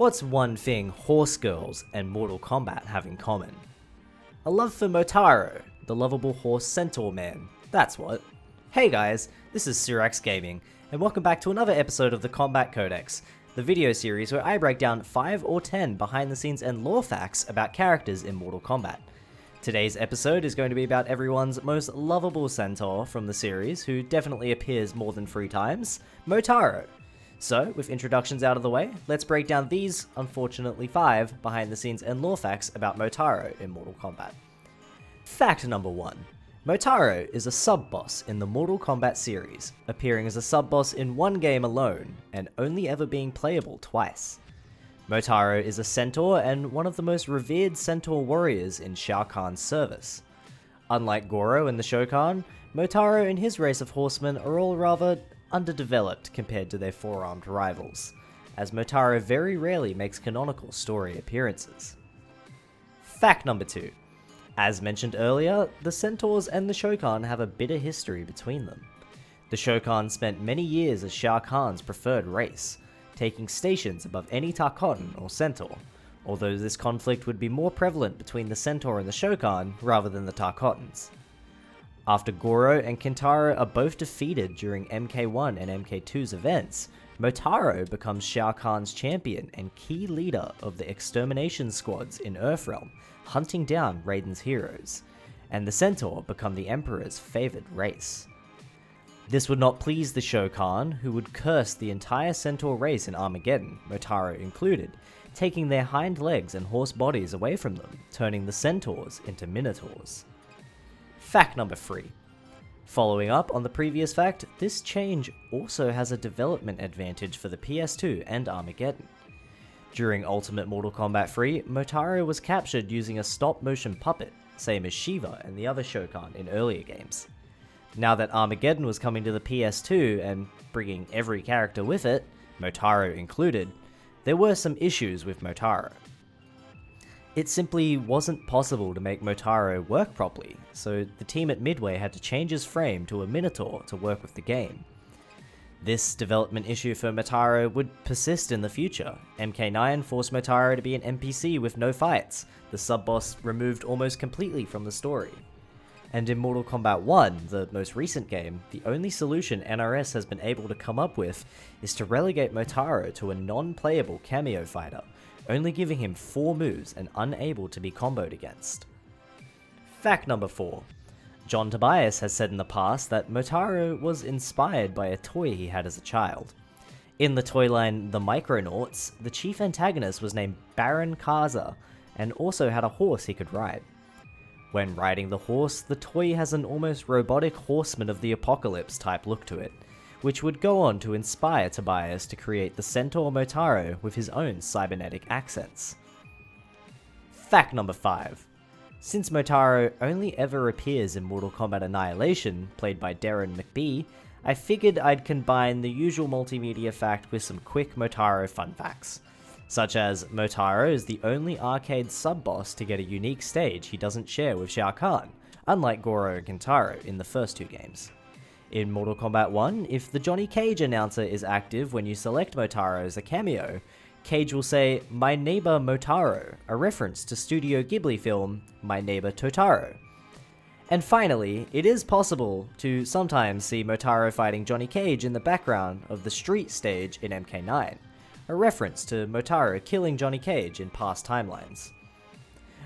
What's one thing horse girls and Mortal Kombat have in common? A love for Motaro, the lovable horse centaur man, that's what. Hey guys, this is Syrax Gaming, and welcome back to another episode of the Kombat Codex, the video series where I break down 5 or 10 behind the scenes and lore facts about characters in Mortal Kombat. Today's episode is going to be about everyone's most lovable centaur from the series, who definitely appears more than 3 times, Motaro. So, with introductions out of the way, let's break down these, unfortunately 5, behind the scenes and lore facts about Motaro in Mortal Kombat. Fact number 1. Motaro is a sub-boss in the Mortal Kombat series, appearing as a sub-boss in one game alone, and only ever being playable twice. Motaro is a centaur and one of the most revered centaur warriors in Shao Kahn's service. Unlike Goro and the Shokan, Motaro and his race of horsemen are all rather underdeveloped compared to their 4-armed rivals, as Motaro very rarely makes canonical story appearances. Fact number 2. As mentioned earlier, the Centaurs and the Shokan have a bitter history between them. The Shokan spent many years as Shao Kahn's preferred race, taking stations above any Tarkotan or Centaur, although this conflict would be more prevalent between the Centaur and the Shokan rather than the Tarkotans. After Goro and Kintaro are both defeated during MK1 and MK2's events, Motaro becomes Shao Kahn's champion and key leader of the extermination squads in Earthrealm, hunting down Raiden's heroes, and the Centaur become the Emperor's favoured race. This would not please the Shokan, who would curse the entire Centaur race in Armageddon, Motaro included, taking their hind legs and horse bodies away from them, turning the Centaurs into Minotaurs. Fact number 3. Following up on the previous fact, this change also has a development advantage for the PS2 and Armageddon. During Ultimate Mortal Kombat 3, Motaro was captured using a stop-motion puppet, same as Shiva and the other Shokan in earlier games. Now that Armageddon was coming to the PS2 and bringing every character with it, Motaro included, there were some issues with Motaro. It simply wasn't possible to make Motaro work properly, so the team at Midway had to change his frame to a Minotaur to work with the game. This development issue for Motaro would persist in the future. MK9 forced Motaro to be an NPC with no fights, the sub-boss removed almost completely from the story. And in Mortal Kombat 1, the most recent game, the only solution NRS has been able to come up with is to relegate Motaro to a non-playable cameo fighter, only giving him 4 moves and unable to be comboed against. Fact number 4. John Tobias has said in the past that Motaro was inspired by a toy he had as a child. In the toy line The Micronauts, the chief antagonist was named Baron Kaza, and also had a horse he could ride. When riding the horse, the toy has an almost robotic horseman of the apocalypse type look to it, which would go on to inspire Tobias to create the Centaur Motaro with his own cybernetic accents. Fact number 5. Since Motaro only ever appears in Mortal Kombat Annihilation, played by Darren McBee, I figured I'd combine the usual multimedia fact with some quick Motaro fun facts, such as Motaro is the only arcade sub-boss to get a unique stage he doesn't share with Shao Kahn, unlike Goro and Kintaro in the first 2 games. In Mortal Kombat 1, if the Johnny Cage announcer is active when you select Motaro as a cameo, Cage will say, "My neighbor Motaro," a reference to Studio Ghibli film My Neighbor Totaro. And finally, it is possible to sometimes see Motaro fighting Johnny Cage in the background of the street stage in MK9, a reference to Motaro killing Johnny Cage in past timelines.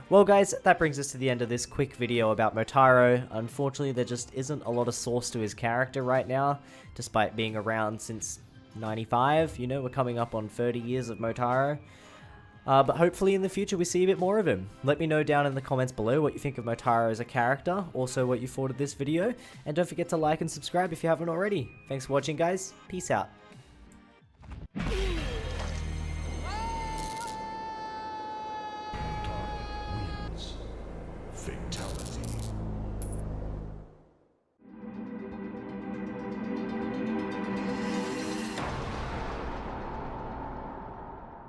Well guys, that brings us to the end of this quick video about Motaro. Unfortunately, there just isn't a lot of source to his character right now, despite being around since 95, you know, we're coming up on 30 years of Motaro. But hopefully in the future we see a bit more of him. Let me know down in the comments below what you think of Motaro as a character, also what you thought of this video, and don't forget to like and subscribe if you haven't already. Thanks for watching guys, peace out. Fatality.